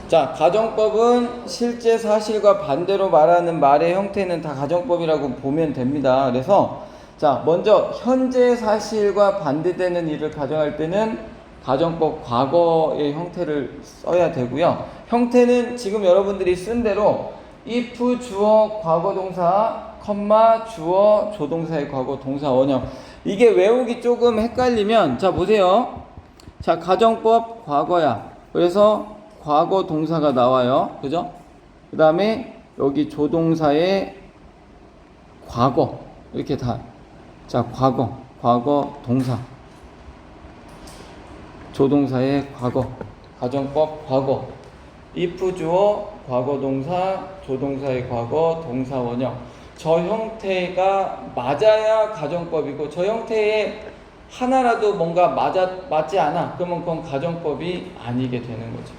자, 가정법은 실제 사실과 반대로 말하는 말의 형태는 다 가정법이라고 보면 됩니다. 그래서 자, 먼저 현재 사실과 반대되는 일을 가정할 때는 가정법 과거의 형태를 써야 되고요. 형태는 지금 여러분들이 쓴 대로 if 주어 과거 동사, 주어 조동사의 과거 동사 원형. 이게 외우기 조금 헷갈리면 자, 보세요. 자, 가정법 과거야. 그래서 과거 동사가 나와요. 그죠? 그 다음에 여기 조동사의 과거. 이렇게 다. 자, 과거 동사. 조동사의 과거. 가정법 과거. if 주어 과거 동사, 조동사의 과거, 동사 원형. 저 형태가 맞아야 가정법이고, 저 형태에 하나라도 뭔가 맞지 않아. 그러면 그건 가정법이 아니게 되는 거죠.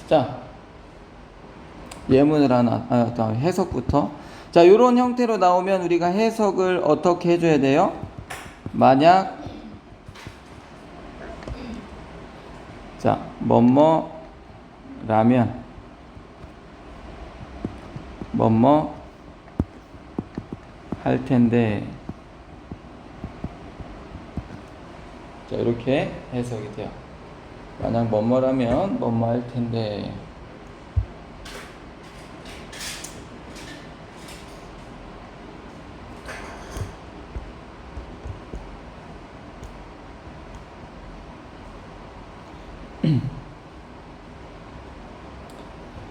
자, 예문을 하나, 해석부터. 자, 요런 형태로 나오면 우리가 해석을 어떻게 해줘야 돼요? 만약, 자, 뭐뭐라면, 뭐뭐 할 텐데. 자, 이렇게 해석이 돼요. 만약 뭐뭐라면 뭐뭐 할 텐데.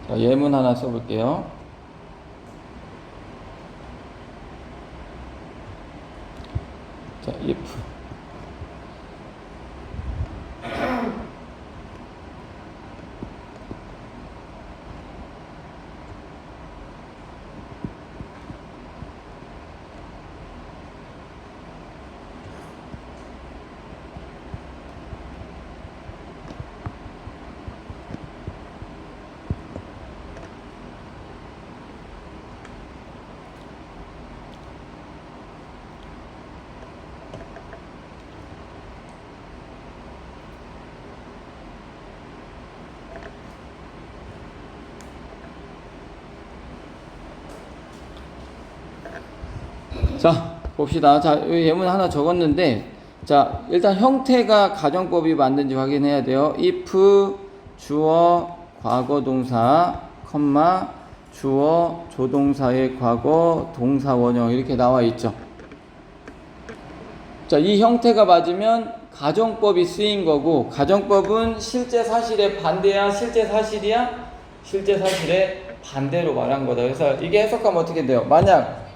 자, 예문 하나 써볼게요. 자, if 자, 봅시다. 자, 예문 하나 적었는데, 자, 일단 형태가 가정법이 맞는지 확인해야 돼요. if 주어 과거 동사, 주어 조동사의 과거 동사 원형 이렇게 나와 있죠. 자, 이 형태가 맞으면 가정법이 쓰인 거고, 가정법은 실제 사실의 반대야, 실제 사실이야? 실제 사실의 반대로 말한 거다. 그래서 이게 해석하면 어떻게 돼요? 만약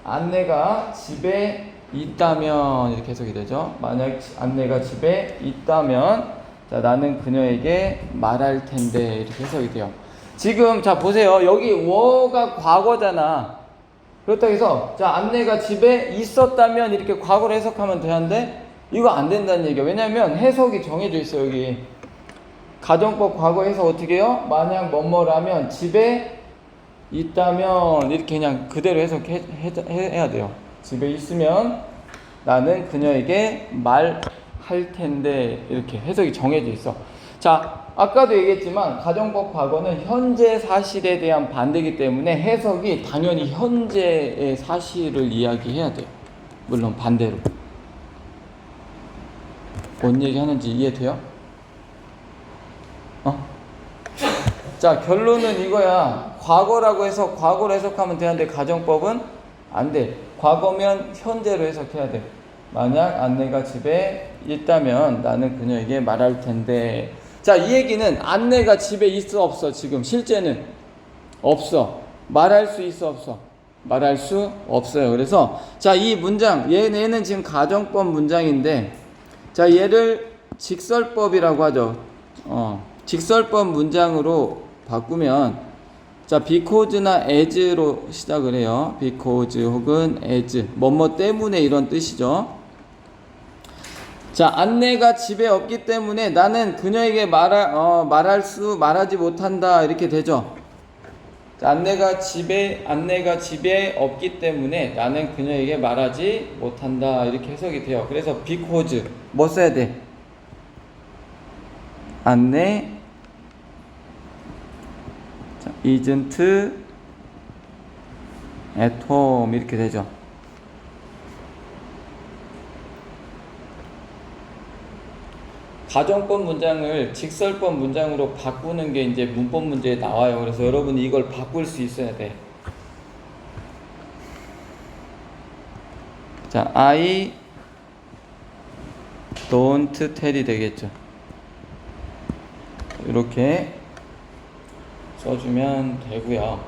안내가 집에 있다면 이렇게 해석이 되죠. 만약 안내가 집에 있다면 자, 나는 그녀에게 말할 텐데 이렇게 해석이 돼요. 지금 자, 보세요. 여기 워가 과거잖아. 그렇다고 해서 자, 안내가 집에 있었다면 이렇게 과거로 해석하면 되는데 이거 안 된다는 얘기야. 왜냐면 해석이 정해져 있어. 여기 가정법 과거 해석 어떻게 해요? 만약 뭐뭐라면 집에 있다면 이렇게 그냥 그대로 해석해야 돼요. 집에 있으면 나는 그녀에게 말할 텐데 이렇게 해석이 정해져 있어. 자, 아까도 얘기했지만 가정법 과거는 현재 사실에 대한 반대이기 때문에 해석이 당연히 현재의 사실을 이야기해야 돼요. 물론 반대로. 뭔 얘기 하는지 이해돼요? 자, 결론은 이거야. 과거라고 해서 과거로 해석하면 되는데 가정법은 안 돼. 과거면 현재로 해석해야 돼. 만약 안내가 집에 있다면 나는 그녀에게 말할 텐데. 자, 이 얘기는 안내가 집에 있어 없어? 지금 실제는 없어. 말할 수 있어 없어? 말할 수 없어요. 그래서 자, 이 문장 얘는 지금 가정법 문장인데 자, 얘를 직설법이라고 하죠. 직설법 문장으로 바꾸면 자, because나 as로 시작을 해요. because 혹은 as. 뭐뭐 때문에 이런 뜻이죠. 자, 안내가 집에 없기 때문에 나는 그녀에게 말하지 못한다. 이렇게 되죠. 자, 안내가 집에 없기 때문에 나는 그녀에게 말하지 못한다. 이렇게 해석이 돼요. 그래서 because 뭐 써야 돼? 안내 isn't at home 이렇게 되죠. 가정법 문장을 직설법 문장으로 바꾸는 게 이제 문법 문제에 나와요. 그래서 여러분이 이걸 바꿀 수 있어야 돼. 자, I don't tell이 되겠죠. 이렇게 써주면 되고요.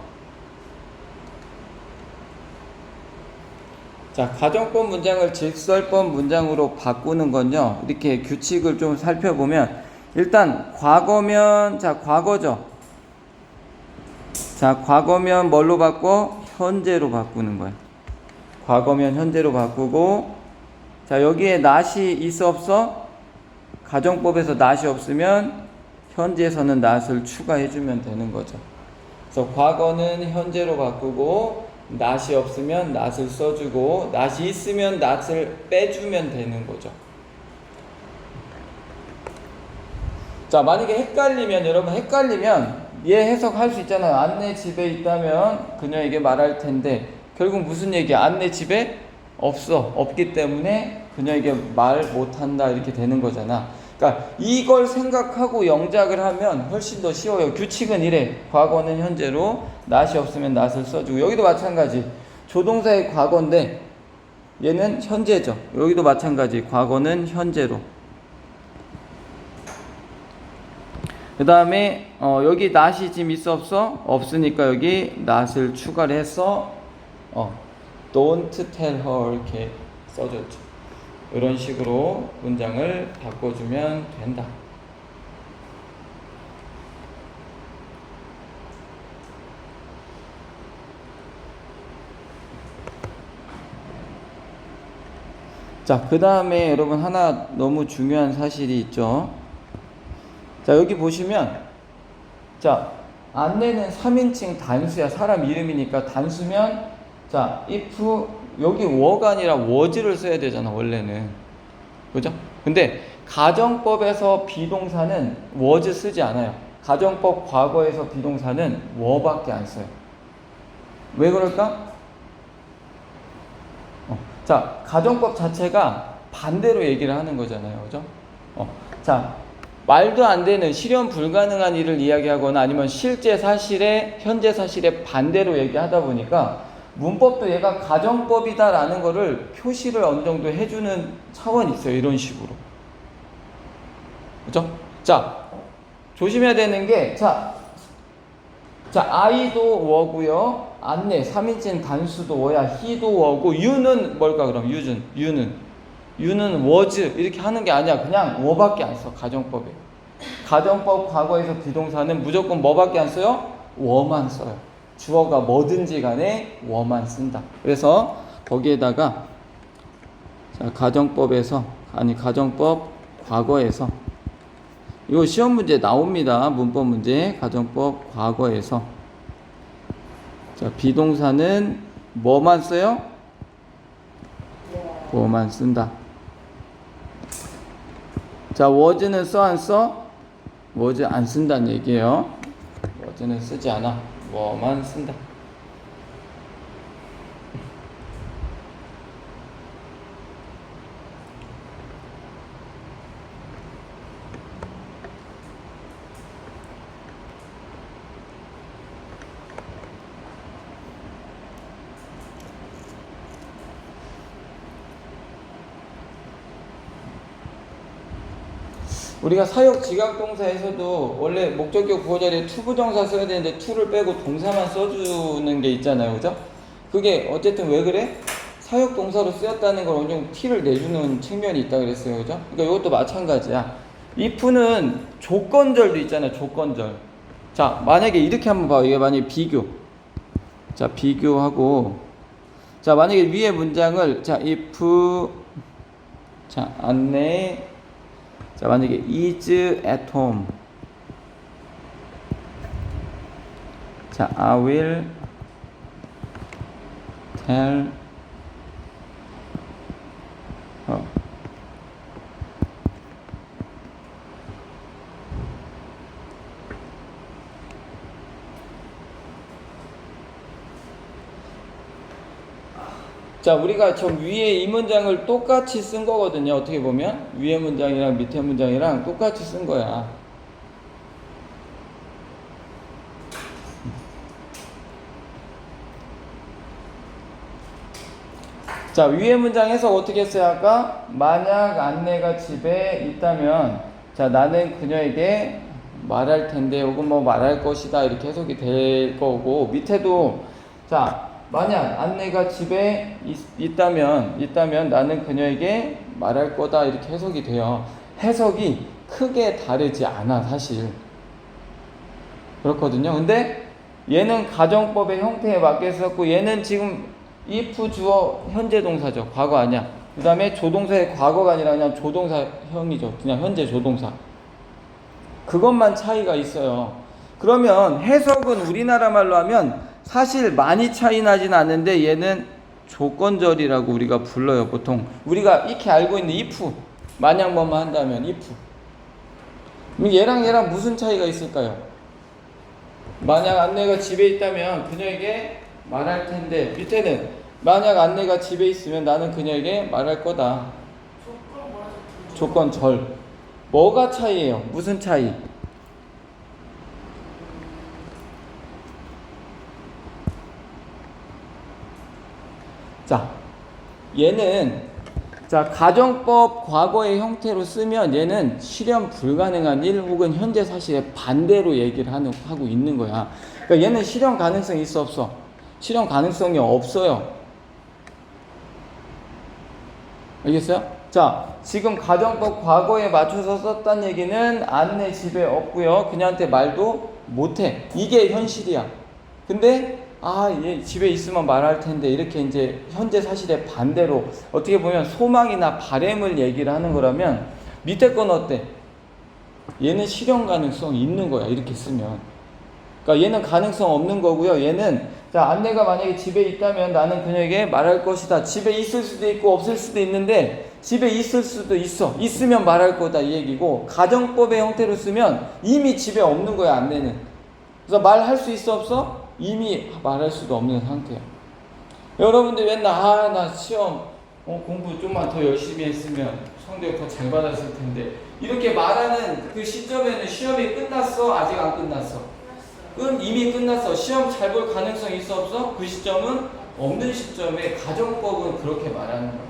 자, 가정법 문장을 직설법 문장으로 바꾸는 건요, 이렇게 규칙을 좀 살펴보면, 일단 과거면, 자, 과거죠. 자, 과거면 뭘로 바꿔? 현재로 바꾸는 거예요. 과거면 현재로 바꾸고, 자, 여기에 not이 있어 없어? 가정법에서 not이 없으면 현재에서는 not을 추가해주면 되는 거죠. 그래서 과거는 현재로 바꾸고, not이 없으면 not을 써주고, not이 있으면 not을 빼주면 되는 거죠. 자, 만약에 여러분 헷갈리면 얘 해석할 수 있잖아요. 안내 집에 있다면 그녀에게 말할 텐데, 결국 무슨 얘기야? 안내 집에 없기 때문에 그녀에게 말 못한다 이렇게 되는 거잖아. 그러니까 이걸 생각하고 영작을 하면 훨씬 더 쉬워요. 규칙은 이래. 과거는 현재로, not이 없으면 not을 써주고, 여기도 마찬가지. 조동사의 과거인데 얘는 현재죠. 여기도 마찬가지. 과거는 현재로. 그 다음에 여기 not이 지금 있어 없어? 없으니까 여기 not을 추가를 해서 don't tell her 이렇게 써줬죠. 이런 식으로 문장을 바꿔주면 된다. 자, 그 다음에 여러분 하나 너무 중요한 사실이 있죠. 자, 여기 보시면, 자, 안내는 3인칭 단수야. 사람 이름이니까 단수면, 자, if, 여기 were가 아니라 was를 써야 되잖아, 원래는. 그죠? 근데 가정법에서 비동사는 was 쓰지 않아요. 가정법 과거에서 비동사는 were밖에 안 써요. 왜 그럴까? 자, 가정법 자체가 반대로 얘기를 하는 거잖아요. 그죠? 자, 말도 안 되는 실현 불가능한 일을 이야기하거나 아니면 실제 사실에, 현재 사실에 반대로 얘기하다 보니까 문법도 얘가 가정법이다라는 거를 표시를 어느 정도 해주는 차원이 있어요. 이런 식으로. 그죠? 자, 조심해야 되는 게, 자, I도 were고요. 안내, 3인칭 단수도 were야. he도 were고, you는 뭘까, 그럼? you는 was, 이렇게 하는 게 아니야. 그냥 were밖에 안 써, 가정법에. 가정법 과거에서 비동사는 무조건 뭐밖에 안 써요? were만 써요. 주어가 뭐든지 간에 were만 쓴다. 그래서 거기에다가, 자, 가정법 과거에서, 이거 시험 문제 나옵니다. 문법 문제, 가정법 과거에서. 자, 비동사는 뭐만 써요? were만 쓴다. 자, was는 써, 안 써? was 안 쓴다는 얘기예요. was는 쓰지 않아. were만 쓴다. 우리가 사역 지각동사에서도 원래 목적격 부호 자리에 to 부정사 써야 되는데 to를 빼고 동사만 써주는 게 있잖아요. 그죠? 그게 어쨌든 왜 그래? 사역 동사로 쓰였다는 걸 어느 정도 티를 내주는 측면이 있다 그랬어요. 그죠? 그러니까 이것도 마찬가지야. if는 조건절도 있잖아요. 조건절. 자, 만약에 이렇게 한번 봐요. 이게 만약에 비교. 자, 비교하고. 자, 만약에 위에 문장을, 자, if, 자, 안내. 자, 만약에 is at home. 자, I will tell her. 자, 우리가 저 위에 이 문장을 똑같이 쓴 거거든요. 어떻게 보면 위에 문장이랑 밑에 문장이랑 똑같이 쓴 거야. 자, 위에 문장 해석 어떻게 했어요? 아까 만약 안내가 집에 있다면, 자, 나는 그녀에게 말할 텐데 혹은 뭐 말할 것이다 이렇게 해석이 될 거고, 밑에도 자, 만약 안내가 집에 있다면 나는 그녀에게 말할 거다 이렇게 해석이 돼요. 해석이 크게 다르지 않아 사실. 그렇거든요. 근데 얘는 가정법의 형태에 맞게 썼고, 얘는 지금 if 주어 현재 동사죠. 과거 아니야. 그 다음에 조동사의 과거가 아니라 그냥 조동사형이죠. 그냥 현재 조동사. 그것만 차이가 있어요. 그러면 해석은 우리나라 말로 하면 사실 많이 차이 나진 않는데, 얘는 조건절이라고 우리가 불러요. 보통 우리가 이렇게 알고 있는 if, 만약 뭐만 한다면 if. 얘랑 무슨 차이가 있을까요? 만약 안내가 집에 있다면 그녀에게 말할 텐데, 밑에는 만약 안내가 집에 있으면 나는 그녀에게 말할 거다. 조건절. 뭐가 차이예요? 무슨 차이? 자, 얘는 자, 가정법 과거의 형태로 쓰면 얘는 실현 불가능한 일 혹은 현재 사실의 반대로 얘기를 하고 있는 거야. 그러니까 얘는 실현 가능성이 있어 없어? 실현 가능성이 없어요. 알겠어요? 자, 지금 가정법 과거에 맞춰서 썼다는 얘기는 안내 집에 없고요. 그녀한테 말도 못해. 이게 현실이야. 근데 얘 집에 있으면 말할 텐데 이렇게 이제 현재 사실의 반대로 어떻게 보면 소망이나 바램을 얘기를 하는 거라면, 밑에 건 어때? 얘는 실현 가능성이 있는 거야. 이렇게 쓰면. 그러니까 얘는 가능성 없는 거고요. 얘는 자, 안내가 만약에 집에 있다면 나는 그녀에게 말할 것이다. 집에 있을 수도 있고 없을 수도 있는데, 집에 있을 수도 있어. 있으면 말할 거다 이 얘기고, 가정법의 형태로 쓰면 이미 집에 없는 거야 안내는. 그래서 말할 수 있어 없어? 이미 말할 수도 없는 상태야. 여러분들 맨날 나 시험 공부 좀만 더 열심히 했으면 성적 더 잘 받았을 텐데, 이렇게 말하는 그 시점에는 시험이 끝났어? 아직 안 끝났어? 이미 끝났어. 시험 잘 볼 가능성이 있어 없어? 그 시점은 없는 시점에 가정법은 그렇게 말하는 거야.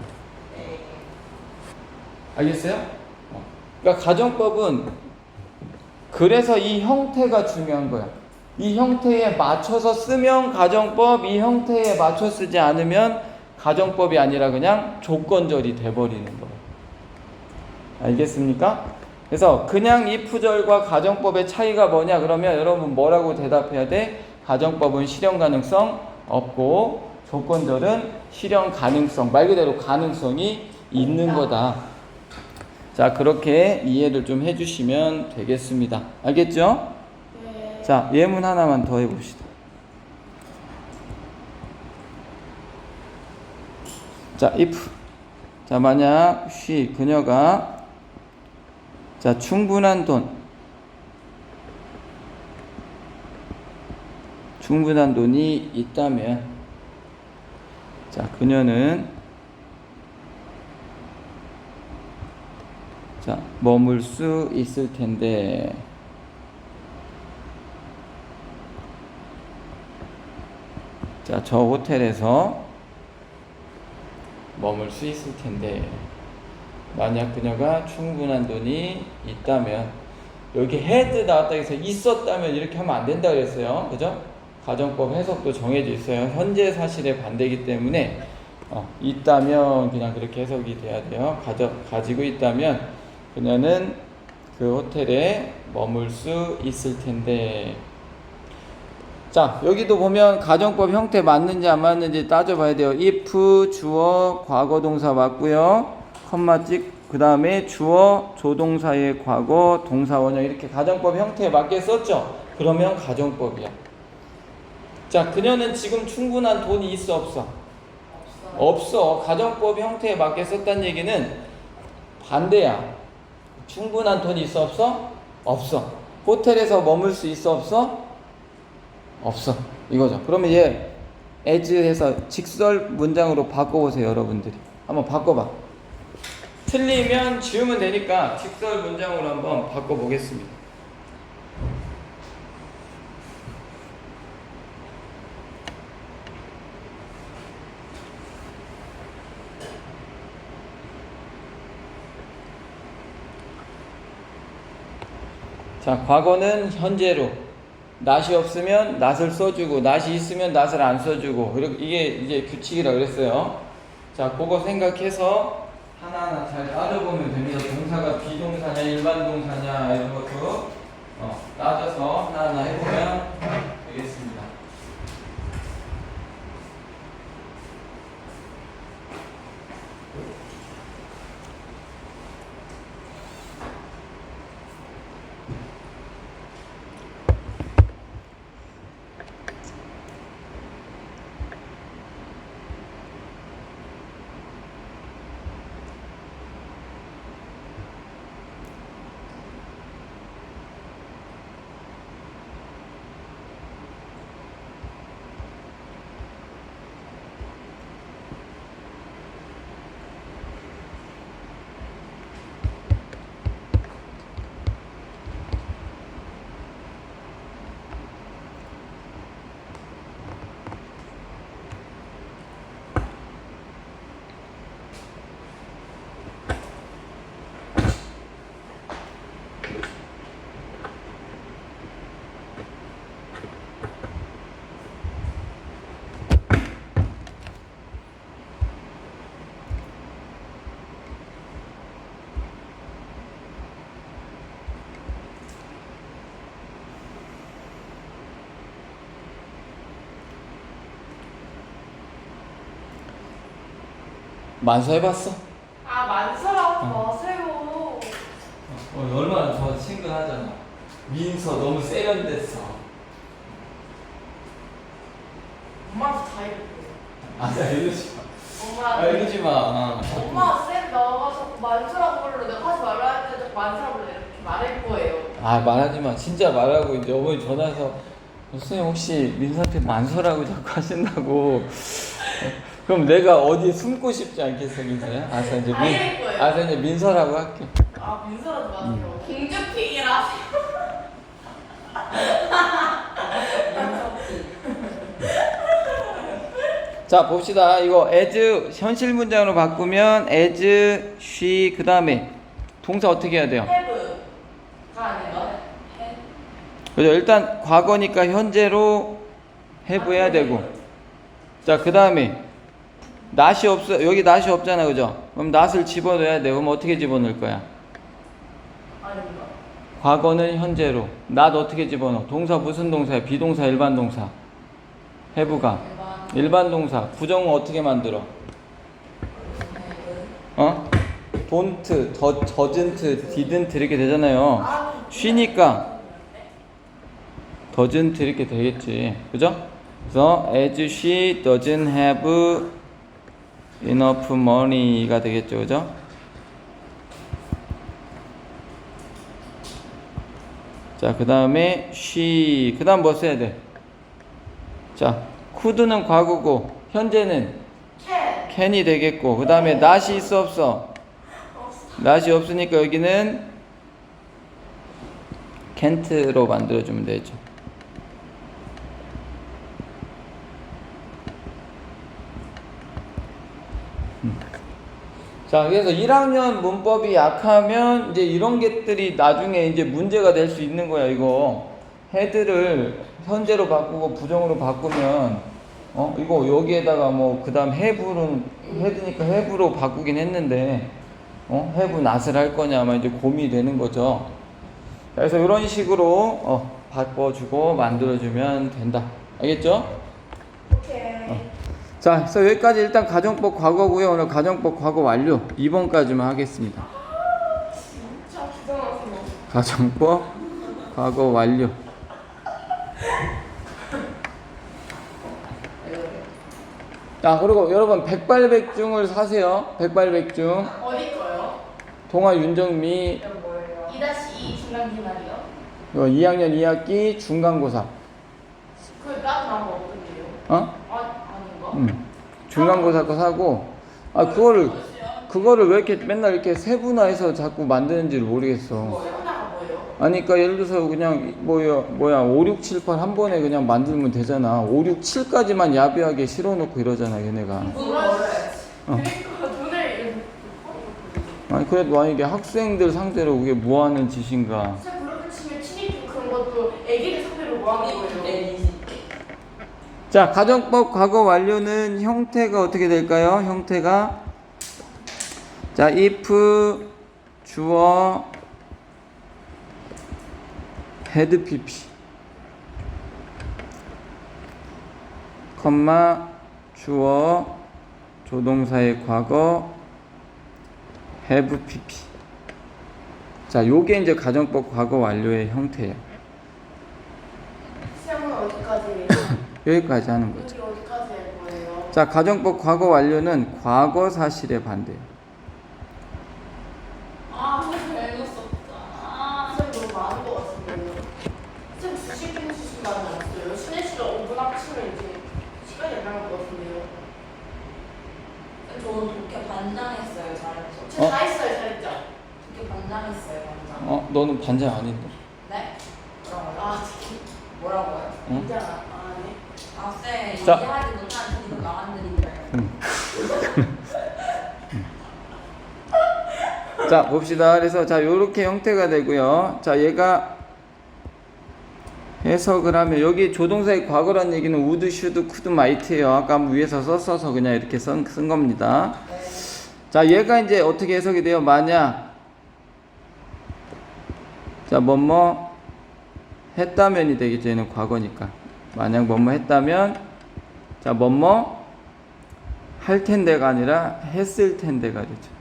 알겠어요? 그러니까 가정법은 그래서 이 형태가 중요한 거야. 이 형태에 맞춰서 쓰면 가정법, 이 형태에 맞춰 쓰지 않으면 가정법이 아니라 그냥 조건절이 돼버리는 거예요. 알겠습니까? 그래서 그냥 if절과 가정법의 차이가 뭐냐 그러면 여러분 뭐라고 대답해야 돼? 가정법은 실현 가능성 없고 조건절은 실현 가능성, 말 그대로 가능성이 있는 거다. 자, 그렇게 이해를 좀 해주시면 되겠습니다. 알겠죠? 자, 예문 하나만 더 해봅시다. 자, if. 자, 만약 그녀가 자, 충분한 돈이 있다면, 자, 그녀는 자, 머물 수 있을 텐데, 자, 저 호텔에서 머물 수 있을 텐데, 만약 그녀가 충분한 돈이 있다면, 여기 had 나왔다 해서 있었다면 이렇게 하면 안 된다 그랬어요. 그죠? 가정법 해석도 정해져 있어요. 현재 사실의 반대이기 때문에 있다면 그냥 그렇게 해석이 돼야 돼요. 가지고 있다면 그녀는 그 호텔에 머물 수 있을 텐데, 자, 여기도 보면 가정법 형태 맞는지 안 맞는지 따져봐야 돼요. if 주어 과거 동사 맞고요. 컴마 그 다음에 주어 조동사의 과거 동사 원형 이렇게 가정법 형태에 맞게 썼죠. 그러면 가정법이야. 자, 그녀는 지금 충분한 돈이 있어 없어? 없어. 가정법 형태에 맞게 썼다는 얘기는 반대야. 충분한 돈이 있어 없어? 없어. 호텔에서 머물 수 있어 없어? 없어. 이거죠. 그러면 얘 as 해서 직설 문장으로 바꿔보세요. 여러분들이 한번 바꿔봐. 틀리면 지우면 되니까 직설 문장으로 한번 바꿔보겠습니다. 자, 과거는 현재로, not이 없으면 not을 써주고, not이 있으면 not을 안 써주고, 이게 이제 규칙이라 그랬어요. 자, 그거 생각해서 하나하나 잘 따져보면 됩니다. 동사가 비동사냐, 일반 동사냐, 이런 것도 따져서 하나하나 해보면 되겠습니다. 만서 해봤어? 아, 만서라고 마세요. 얼마나 좋아, 친근하잖아. 민서 너무 세련됐어. 엄마도 다 이랬어요. 나 이러지 마. 엄마, 이러지 마. 엄마 쌤 나와서 만서라고 불러. 내가 하지 말라 할 때 자꾸 만서라고 불러. 이렇게 말할 거예요. 말하지 마. 진짜 말하고 이제 어머니 전화해서 선생님 혹시 민서한테 만서라고 자꾸 하신다고. 그럼 내가 어디에 숨고 싶지 않겠어, 민서야? 알았어, 이제 다 이럴 거예요. 알았어, 이제 민서라고 할게. 아, 민서라도 마세요. 공주픽이라. 자, 봅시다. 이거 as 현실 문장으로 바꾸면 as, she 그 다음에 동사 어떻게 해야 돼요? have. 가 아닌가? have. 그죠? 일단 과거니까 현재로 have 해야 되고. 자, 그 다음에 not이 없어. 여기 not이 없잖아. 그죠? 그럼 not을 집어넣어야 돼. 그럼 어떻게 집어넣을 거야? 아닌가? 과거는 현재로. not 어떻게 집어넣어? 동사 무슨 동사야? 비동사, 일반 동사. have가. 일반 동사. 부정은 어떻게 만들어? don't, doesn't, didn't 이렇게 되잖아요. 쉬니까 doesn't 이렇게 되겠지. 그죠? 그래서 as she doesn't have enough money가 되겠죠. 그죠? 자, 그 다음에 she 그 다음 뭐 써야 돼? 자, could는 과거고 현재는 can이 되겠고 그 다음에 not이 있어 없어? not이 없으니까 여기는 can't로 만들어주면 되죠. 자, 그래서 1학년 문법이 약하면 이제 이런 것들이 나중에 이제 문제가 될 수 있는 거야. 이거 헤드를 현재로 바꾸고 부정으로 바꾸면 이거 여기에다가 뭐 그 다음 해부는 헤드니까 해부로 바꾸긴 했는데 해부 not을 할 거냐 아마 이제 고민이 되는 거죠. 그래서 이런 식으로 바꿔주고 만들어주면 된다. 알겠죠? 오케이. 자, 그래서 여기까지 일단 가정법 과거고요. 오늘 가정법 과거 완료 2번까지만 하겠습니다. 진짜 기정하시네. 가정법 과거 완료. 자, 그리고 여러분 백발백중을 사세요. 백발백중. 어디 거요? 동아 윤정미 이거 뭐예요? 2-2 중간 기말이요? 이거 2학년 2학기 중간고사. 그 따로 나온 거 없던데요? 어? 아닌가? 중간고사 거 사고. 아, 그거를 왜 이렇게 맨날 이렇게 세분화해서 자꾸 만드는지를 모르겠어. 세분화가 뭐예요? 아니, 그러니까 예를 들어서 그냥 뭐야 5, 6, 7, 8 한 번에 그냥 만들면 되잖아. 5, 6, 7까지만 야비하게 실어놓고 이러잖아, 얘네가. 그러니까 돈을 아니, 그래도 만약에 학생들 상대로 그게 뭐 하는 짓인가. 진짜 그렇게 치면 친입 그런 것도 애기들 상대로 뭐 하는 거예요? 자, 가정법 과거 완료는 형태가 어떻게 될까요? 형태가 자, if 주어 had pp 컴마 주어 조동사의 과거 have pp. 자, 요게 이제 가정법 과거 완료의 형태예요. 시험은 어디까지? 여기까지 하는 거죠. 여기 어디까지 할 거예요? 자, 가정법 과거 완료는 과거 사실의 반대예요. 별로 썼다. 쌤 너무 많은 거 같은데요? 쌤 90분 수준 많이 나왔어요. 쉬는 시간 5분 합치면 이제 시간이 안 나올 것 같은데요? 저는 독해 반장했어요. 잘했죠. 제가 다 했어요, 잘했죠? 독해 반장했어요. 반장. 너는 반장 아닌데. 네? 뭐라고요? 아, 뭐라고요? 응? 진짜 아, 네. 아, 쌤 자. 이해하지 못한 드립을 나간드린데. 자, 봅시다. 그래서 자, 요렇게 형태가 되고요. 자, 얘가 해석을 하면 여기 조동사의 과거란 얘기는 would, should, could, might예요. 아까 위에서 썼어서 그냥 이렇게 쓴 겁니다. 자, 얘가 이제 어떻게 해석이 돼요? 만약 자, 뭐뭐 했다면이 되겠죠. 얘는 과거니까. 만약 뭐뭐 했다면 자, 뭐뭐 할 텐데가 아니라 했을 텐데가 되죠.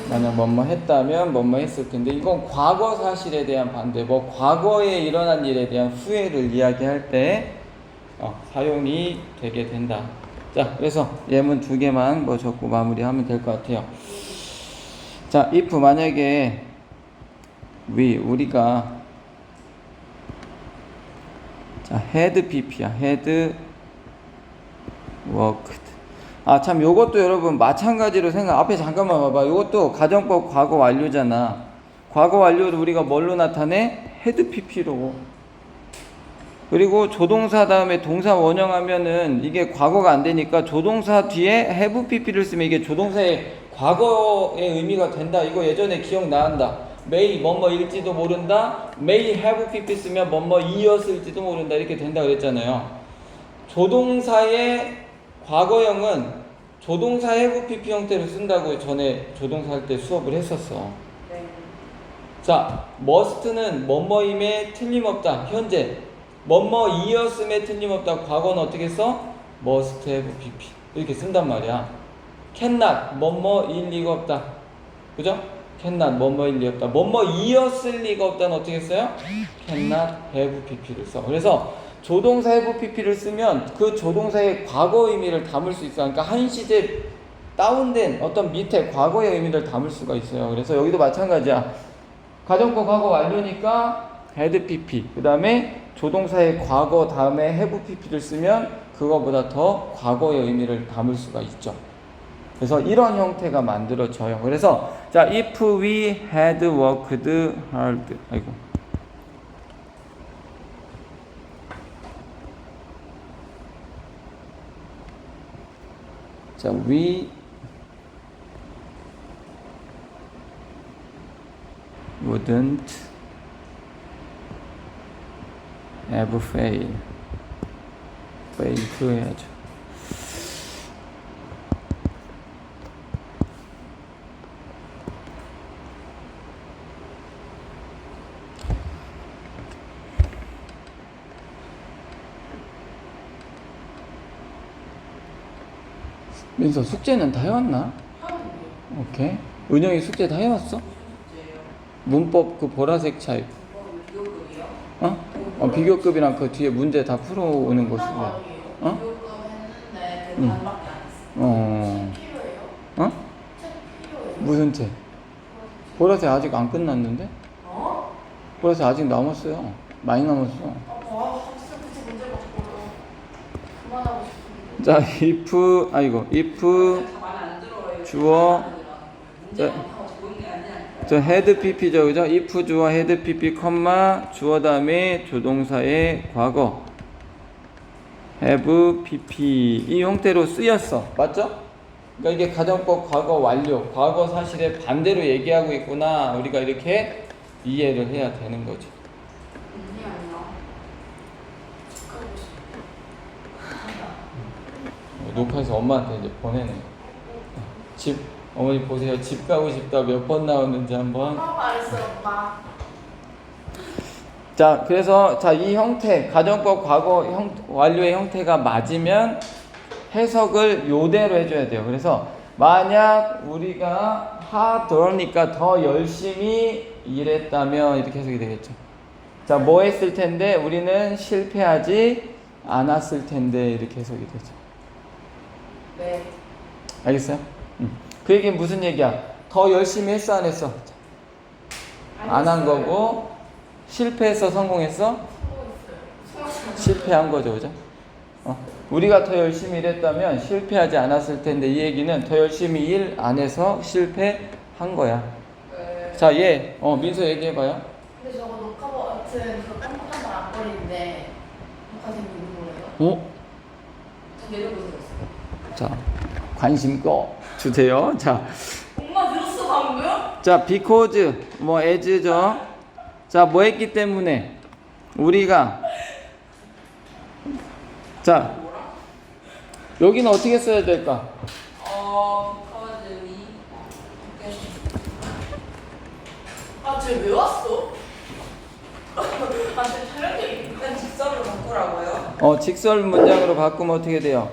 만약 뭐뭐 했다면 뭐뭐 했을 텐데, 이건 과거 사실에 대한 반대, 뭐 과거에 일어난 일에 대한 후회를 이야기할 때 사용이 되게 된다. 자, 그래서 예문 두 개만 뭐 적고 마무리하면 될 것 같아요. 자, if 만약에 우리가 자, had pp야. had worked. 아, 참, 요것도 여러분 마찬가지로 앞에 잠깐만 봐봐. 요것도 가정법 과거 완료잖아. 과거 완료를 우리가 뭘로 나타내? had pp로. 그리고 조동사 다음에 동사 원형하면은 이게 과거가 안 되니까 조동사 뒤에 have pp를 쓰면 이게 조동사의 과거의 의미가 된다. 이거 예전에 기억나한다. may 뭐뭐일지도 모른다. may have pp 쓰면 뭐뭐이었을지도 모른다. 이렇게 된다 그랬잖아요. 조동사의 과거형은 조동사 have pp 형태로 쓴다고 전에 조동사 할 때 수업을 했었어. 네. 자, must는 뭐뭐임에 틀림없다. 현재 뭐뭐이었음에 틀림없다. 과거는 어떻게 써? must have pp 이렇게 쓴단 말이야. cannot 뭐뭐일 리가 없다. 그죠? cannot 뭐뭐일 리가 없다. 뭐뭐이었을 리가 없다는 어떻게 써요? cannot have pp를 써. 그래서 조동사 have pp를 쓰면 그 조동사의 과거 의미를 담을 수 있어. 그러니까 한 시제 다운된 어떤 밑에 과거의 의미를 담을 수가 있어요. 그래서 여기도 마찬가지야. 가정법 과거 완료니까 had pp, 그 다음에 조동사의 과거 다음에 have pp를 쓰면 그거보다 더 과거의 의미를 담을 수가 있죠. 그래서 이런 형태가 만들어져요. 그래서 자, if we had worked hard. 아이고. 자, we wouldn't have failed 해야죠. 민서 숙제는 다 해왔나? 하는데. 오케이. 은영이 숙제 다 해왔어? 문법 그 보라색 차이. 비교급이요? 어? 비교급이랑 그 뒤에 문제 다 풀어오는 거 쓰고. 어? 비교급 했는데 그 응. 반밖에 안 했어. 어. 책 필요해요? 어? 책 필요해요? 무슨 책? 보라색 아직 안 끝났는데? 어? 보라색 아직 남았어요. 많이 남았어. 학생 그치 문제 바꿔요. 그만하고 싶은데. 자, if 말안 들어요. 주어. 문제만 하고 조용히 안 되니까. 저 헤드 pp죠, 그죠? if 주어 헤드 pp 컴마 주어 다음에 조동사의 과거 have pp 이 형태로 쓰였어, 맞죠? 그러니까 이게 가정법 과거 완료, 과거 사실에 반대로 얘기하고 있구나. 우리가 이렇게 이해를 해야 되는 거죠. 아니요. 가고 싶어. 녹화해서 엄마한테 이제 보내는 거. 집 어머니 보세요. 집 가고 싶다 몇 번 나오는지 한번. 엄마 말했어 엄마. 자, 그래서 자, 이 형태 가정법 과거 완료의 형태가 맞으면 해석을 요대로 해줘야 돼요. 그래서 만약 우리가 harder니까 더 열심히 일했다면 이렇게 해석이 되겠죠. 자, 뭐 했을 텐데 우리는 실패하지 않았을 텐데 이렇게 해석이 되죠. 네. 알겠어요? 그 얘기는 무슨 얘기야? 더 열심히 했어 안 했어? 안 한 거고 실패했어 성공했어? 성공했어요. 실패한 거죠, 그죠? 우리가 더 열심히 일했다면 실패하지 않았을 텐데 이 얘기는 더 열심히 일 안 해서 실패한 거야. 네. 자, 민서 얘기해봐요. 근데 저거 녹화 버튼 그 깜빡한 말안 걸리는데 녹화 되고 있는 거예요? 좀 내려보세요. 자, 관심 꺼 주세요. 자, 엄마 들었어 방금? 자, because 뭐 as죠. 자, 뭐 했기 때문에 우리가 자, 여기는 어떻게 써야 될까? because we 아, 쟤 왜 왔어? 아, 쟤 촬영돼 있는데. 일단 직선으로 바꾸라고요. 직설 문장으로 바꾸면 어떻게 돼요?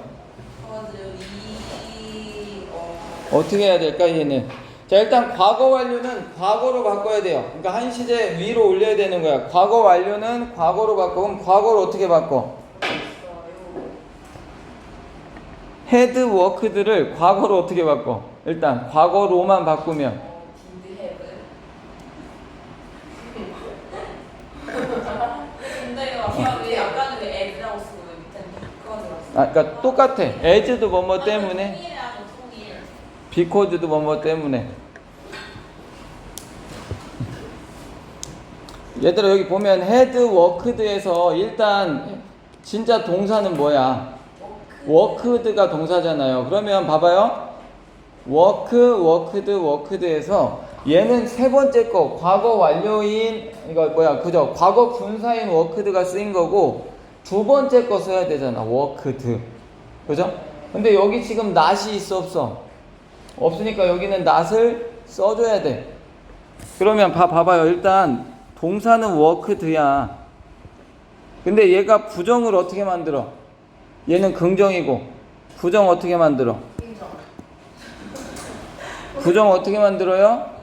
because we 어떻게 해야 될까, 얘는? 자, 일단 과거 완료는 과거로 바꿔야 돼요. 그러니까 한 시제 위로 올려야 되는 거야. 과거 완료는 과거로 바꿔. 그럼 과거를 어떻게 바꿔? had worked를 과거로 어떻게 바꿔? 일단 과거로만 바꾸면 did have. 근데요, 왜 아까는 왜 as라고 쓰고 왜 밑에는 그거 들었어? 그러니까 똑같아. as도 뭐뭐 때문에 통일하고 통일. because도 뭐뭐 때문에. 얘들아 여기 보면 had worked에서 일단 진짜 동사는 뭐야? worked가 동사잖아요. 그러면 봐봐요. worked에서 얘는 세 번째 거 과거 완료인 이거 뭐야? 그죠? 과거 분사인 worked가 쓰인 거고 두 번째 거 써야 되잖아. worked. 그죠? 근데 여기 지금 not이 있어 없어? 없으니까 여기는 not을 써줘야 돼. 그러면 봐봐요. 일단 동사는 worked야. 근데 얘가 부정을 어떻게 만들어? 얘는 긍정이고 부정 어떻게 만들어? 인정. 부정 어떻게 만들어요?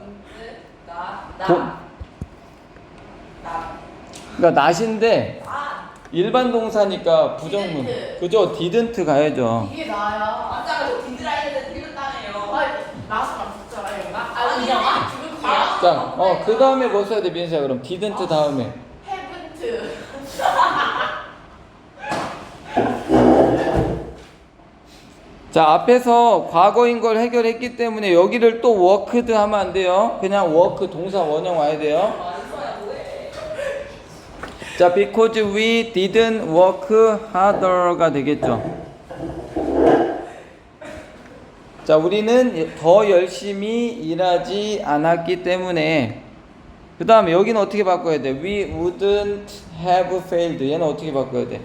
그러니까 not인데 일반 동사니까 부정문. didn't. 그죠? didn't 가야죠. 이게 나야. 아까 저 디드라 했는데 틀렸다네요. 아, 나서랑 붙잖아요. 아니, 인정아? 지금 가. 자, 그 다음에 뭐 써야 돼, 민서야? 그럼 didn't 다음에. haven't. 자, 앞에서 과거인 걸 해결했기 때문에 여기를 또 worked 하면 안 돼요. 그냥 work 동사 원형 와야 돼요. 자, because we didn't work harder가 되겠죠. 자, 우리는 더 열심히 일하지 않았기 때문에. 그 다음에 여기는 어떻게 바꿔야 돼? We wouldn't have failed. 얘는 어떻게 바꿔야 돼?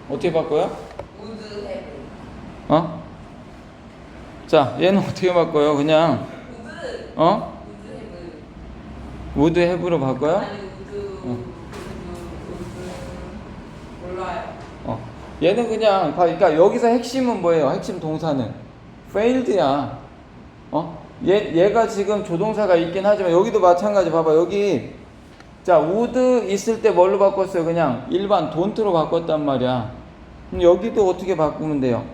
어떻게 바꿔요? would have. 자, 얘는 어떻게 바꿔요? 그냥 would. would have로 바꿔요? 아니 would. 얘는 그냥 그러니까 여기서 핵심은 뭐예요? 핵심 동사는 failed야. 얘가 지금 조동사가 있긴 하지만 여기도 마찬가지. 봐봐 여기 자 would 있을 때 뭘로 바꿨어요? 그냥 일반 don't로 바꿨단 말이야. 그럼 여기도 어떻게 바꾸면 돼요?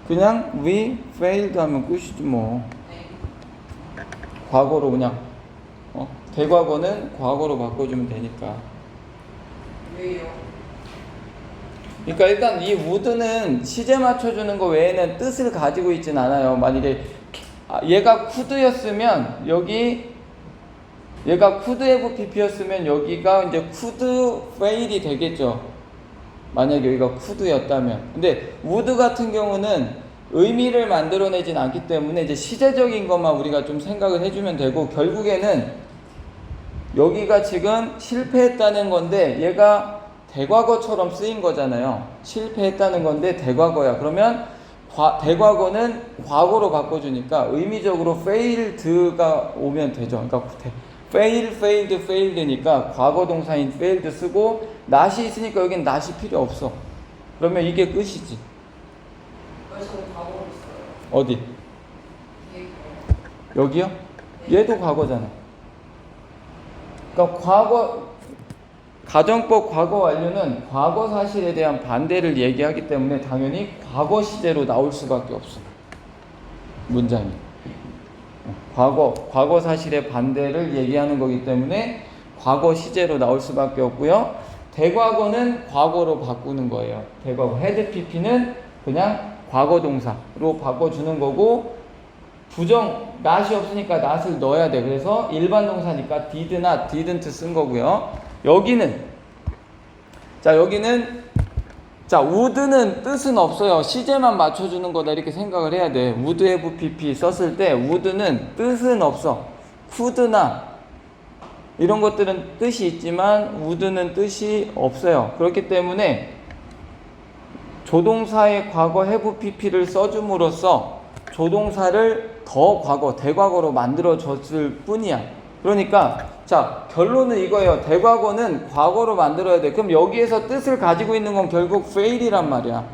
그냥 we failed 하면 끝이지 뭐. 네. 과거로 그냥 대과거는 과거로 바꿔주면 되니까. 왜요? 그러니까 일단 이 would는 시제 맞춰주는 거 외에는 뜻을 가지고 있진 않아요. 만약에 얘가 could였으면 여기 얘가 could have pp였으면 여기가 이제 could fail이 되겠죠. 만약에 여기가 could였다면. 근데 would 같은 경우는 의미를 만들어내진 않기 때문에 이제 시제적인 것만 우리가 좀 생각을 해주면 되고, 결국에는 여기가 지금 실패했다는 건데 얘가 대과거처럼 쓰인 거잖아요. 실패했다는 건데 대과거야. 그러면 대과거는 과거로 바꿔주니까 의미적으로 failed가 오면 되죠. 그러니까 failed니까 과거 동사인 failed 쓰고 not이 있으니까 여긴 not이 필요 없어. 그러면 이게 끝이지. 왜 저는 과거로 있어요? 어디? 여기요? 얘도 과거잖아. 그러니까 가정법 과거 완료는 과거 사실에 대한 반대를 얘기하기 때문에 당연히 과거 시제로 나올 수밖에 없어. 문장이. 과거 사실의 반대를 얘기하는 거기 때문에 과거 시제로 나올 수밖에 없고요. 대과거는 과거로 바꾸는 거예요. 대과거. had pp는 그냥 과거 동사로 바꿔주는 거고, 부정 not이 없으니까 not을 넣어야 돼. 그래서 일반 동사니까 did not, didn't 쓴 거고요. 여기는 would는 뜻은 없어요. 시제만 맞춰주는 거다 이렇게 생각을 해야 돼. would have pp 썼을 때 would는 뜻은 없어. could나 이런 것들은 뜻이 있지만 would는 뜻이 없어요. 그렇기 때문에 조동사의 과거 have pp를 써줌으로써 조동사를 더 과거, 대과거로 만들어줬을 뿐이야. 그러니까 자, 결론은 이거예요. 대과거는 과거로 만들어야 돼. 그럼 여기에서 뜻을 가지고 있는 건 결국 fail이란 말이야.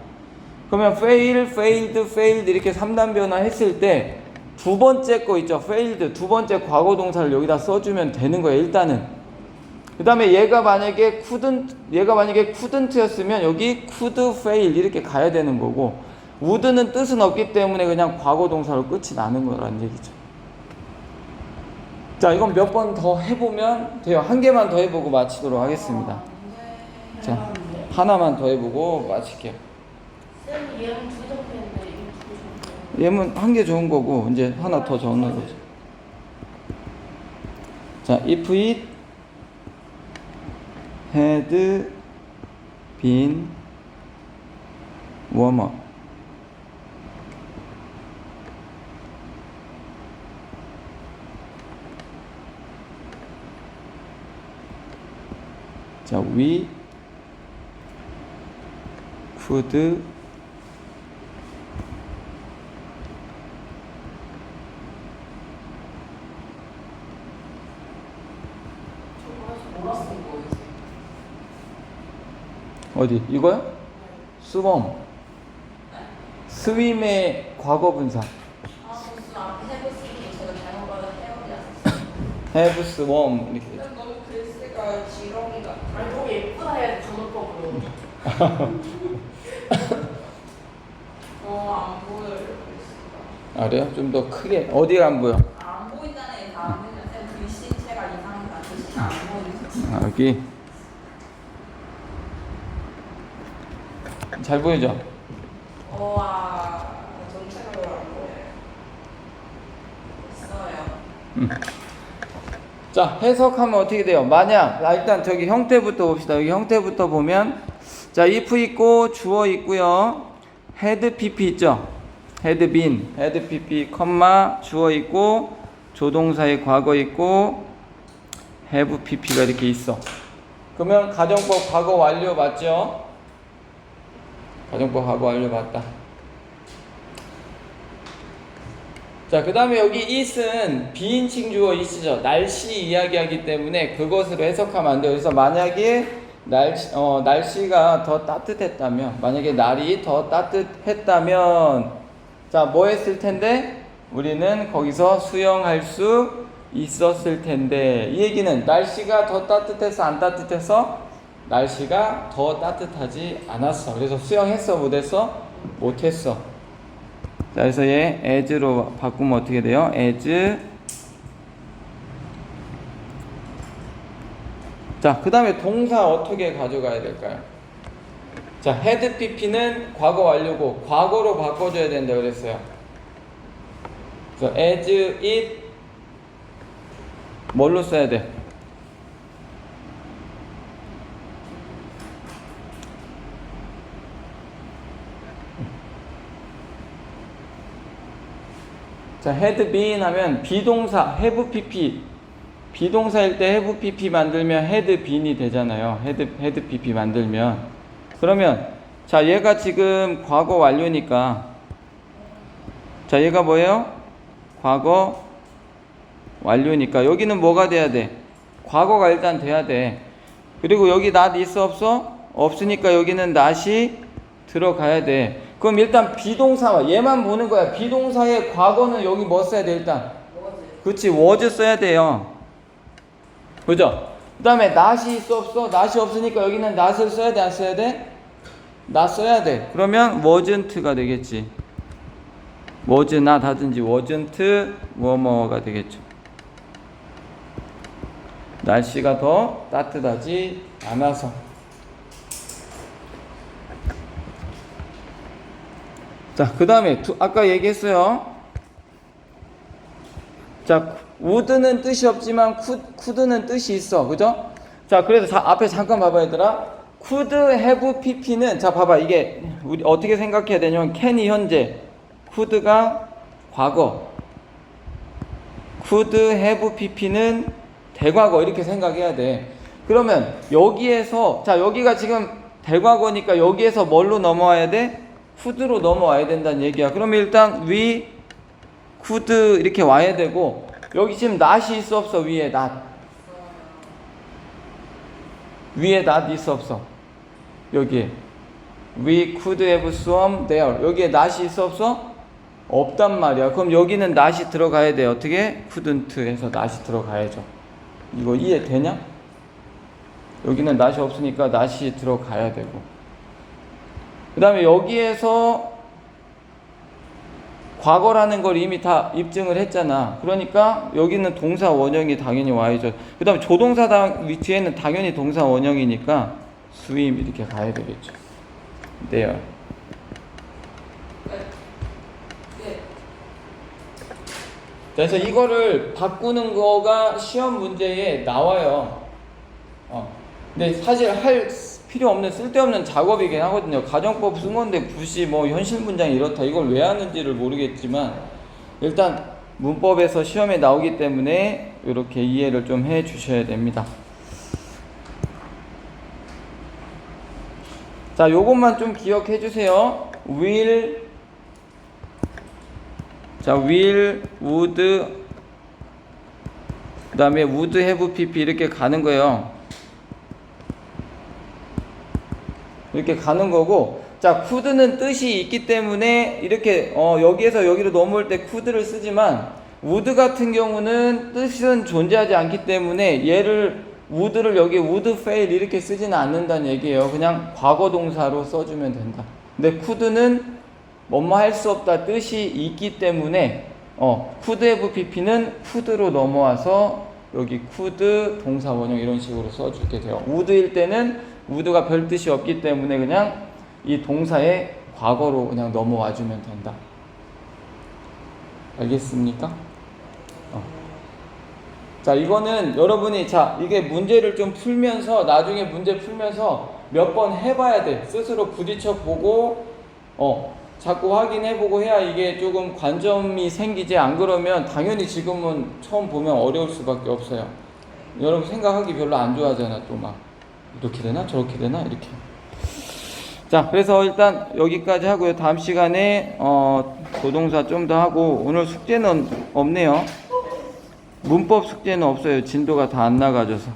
그러면 fail, failed, failed 이렇게 3단 변화했을 때 두 번째 거 있죠. failed, 두 번째 과거 동사를 여기다 써주면 되는 거예요. 일단은. 그 다음에 얘가 만약에 couldn't였으면 여기 could fail 이렇게 가야 되는 거고, would는 뜻은 없기 때문에 그냥 과거 동사로 끝이 나는 거라는 얘기죠. 자, 이건 몇 번 더 해보면 돼요. 한 개만 더 해보고 마치도록 하겠습니다. 자, 하나만 더 해보고 마칠게요. 쌤 얘는 부족했는데 이거 부족해. 얘는 한 개 좋은 거고 이제 하나 더 적는 거죠. 자, if it had been warmer. 자, we could 몰랐어 이거 이제. 어디? 이거요? swim. 스윙의 과거 분사. 무슨 앞에 해보시니 제가 잘못 받은 헤어리였어요. have swum 이렇게 되죠. 너무 글씨가 지렁이가. 아니 너무 예쁘다 해야지 단어법으로. 안 보여요 글씨가. 아, 그래요? 좀 더 크게. 어디가 안 보여? 안 보인다는 다음에는 쌤 글씨체가 이상하다. 글씨가 안 보이지. 아, 여기. 잘 보이죠? 와 전체적으로 안 보여요. 있어요. 자, 해석하면 어떻게 돼요? 만약, 일단 저기 형태부터 봅시다. 여기 형태부터 보면, 자, if 있고, 주어 있고요. had pp 있죠? had been, had pp, 컴마, 주어 있고, 조동사의 과거 있고, have pp가 이렇게 있어. 그러면 가정법 과거 완료 맞죠? 가정법 과거 완료 맞다. 자, 그 다음에 여기 it은 비인칭 주어 it이죠. 날씨 이야기하기 때문에 그것으로 해석하면 안 돼요. 그래서 만약에 날씨가 더 따뜻했다면, 만약에 날이 더 따뜻했다면, 자, 뭐 했을 텐데? 우리는 거기서 수영할 수 있었을 텐데. 이 얘기는 날씨가 더 따뜻해서 안 따뜻해서? 날씨가 더 따뜻하지 않았어. 그래서 수영했어, 못했어? 못했어. 자, 그래서 얘 as로 바꾸면 어떻게 돼요? as. 자, 그 다음에 동사 어떻게 가져가야 될까요? 자, had pp는 과거 완료고 과거로 바꿔줘야 된다 그랬어요. 그래서 as it 뭘로 써야 돼? 자, had been 하면 비동사 have pp, 비동사일 때 have pp 만들면 had been이 되잖아요. had pp 만들면. 그러면 자, 얘가 지금 과거 완료니까, 자, 얘가 뭐예요? 과거 완료니까 여기는 뭐가 돼야 돼? 과거가 일단 돼야 돼. 그리고 여기 not 있어 없어? 없으니까 여기는 not이 들어가야 돼. 그럼 일단 비동사, 얘만 보는 거야. 비동사의 과거는 여기 뭐 써야 돼 일단? 그치, was 써야 돼요. 그죠? 그 다음에 not이 있어 없어? not이 없으니까 여기는 not을 써야 돼 안 써야 돼? not 써야 돼. 그러면 wasn't가 되겠지. was not 하든지 wasn't 뭐뭐가 되겠죠. 날씨가 더 따뜻하지 않아서. 자, 그 다음에 아까 얘기했어요. 자, would는 뜻이 없지만 could는 뜻이 있어. 그죠? 자, 그래서 앞에 잠깐 봐봐 얘들아. could have pp는, 자 봐봐, 이게 우리 어떻게 생각해야 되냐면 can이 현재, could가 과거, could have pp는 대과거, 이렇게 생각해야 돼. 그러면 여기에서, 자, 여기가 지금 대과거니까 여기에서 뭘로 넘어와야 돼? could로 넘어와야 된다는 얘기야. 그러면 일단 we could 이렇게 와야 되고, 여기 지금 not이 있어 없어? 위에 not, 위에 not 있어 없어? 여기에 we could have swum there, 여기에 not이 있어 없어? 없단 말이야. 그럼 여기는 not이 들어가야 돼. 어떻게? couldn't 해서 not이 들어가야죠. 이거 이해되냐? 여기는 not이 없으니까 not이 들어가야 되고, 그 다음에 여기에서 과거라는 걸 이미 다 입증을 했잖아. 그러니까 여기는 동사 원형이 당연히 와야죠. 그 다음에 조동사 뒤에는 당연히 동사 원형이니까 swim 이렇게 가야 되겠죠. there. 그래서 이거를 바꾸는 거가 시험 문제에 나와요. 근데 사실 할 필요 없는, 쓸데없는 작업이긴 하거든요. 가정법 쓴 건데 굳이 뭐 현실 문장이 이렇다, 이걸 왜 하는지를 모르겠지만 일단 문법에서 시험에 나오기 때문에 이렇게 이해를 좀 해 주셔야 됩니다. 자, 요것만 좀 기억해 주세요. will, 자, will, would, 그 다음에 would have pp 이렇게 가는 거예요. 이렇게 가는 거고, 자, could는 뜻이 있기 때문에 이렇게 여기에서 여기로 넘어올 때 could를 쓰지만, would 같은 경우는 뜻은 존재하지 않기 때문에 얘를, would를 여기 would fail 이렇게 쓰지는 않는다는 얘기예요. 그냥 과거 동사로 써주면 된다. 근데 could는 뭐뭐 할 수 없다 뜻이 있기 때문에 could have pp는 could로 넘어와서 여기 could 동사 원형 이런 식으로 써주게 돼요. would일 때는 would가 별 뜻이 없기 때문에 그냥 이 동사의 과거로 그냥 넘어와 주면 된다. 알겠습니까? 자, 이거는 여러분이, 자, 이게 문제를 좀 풀면서, 나중에 문제 풀면서 몇 번 해봐야 돼. 스스로 부딪혀 보고 자꾸 확인해보고 해야 이게 조금 관점이 생기지. 안 그러면 당연히 지금은 처음 보면 어려울 수밖에 없어요. 여러분 생각하기 별로 안 좋아하잖아. 또 막 이렇게 되나 저렇게 되나 이렇게. 자, 그래서 일단 여기까지 하고요. 다음 시간에 조동사 좀 더 하고, 오늘 숙제는 없네요. 문법 숙제는 없어요. 진도가 다 안 나가져서.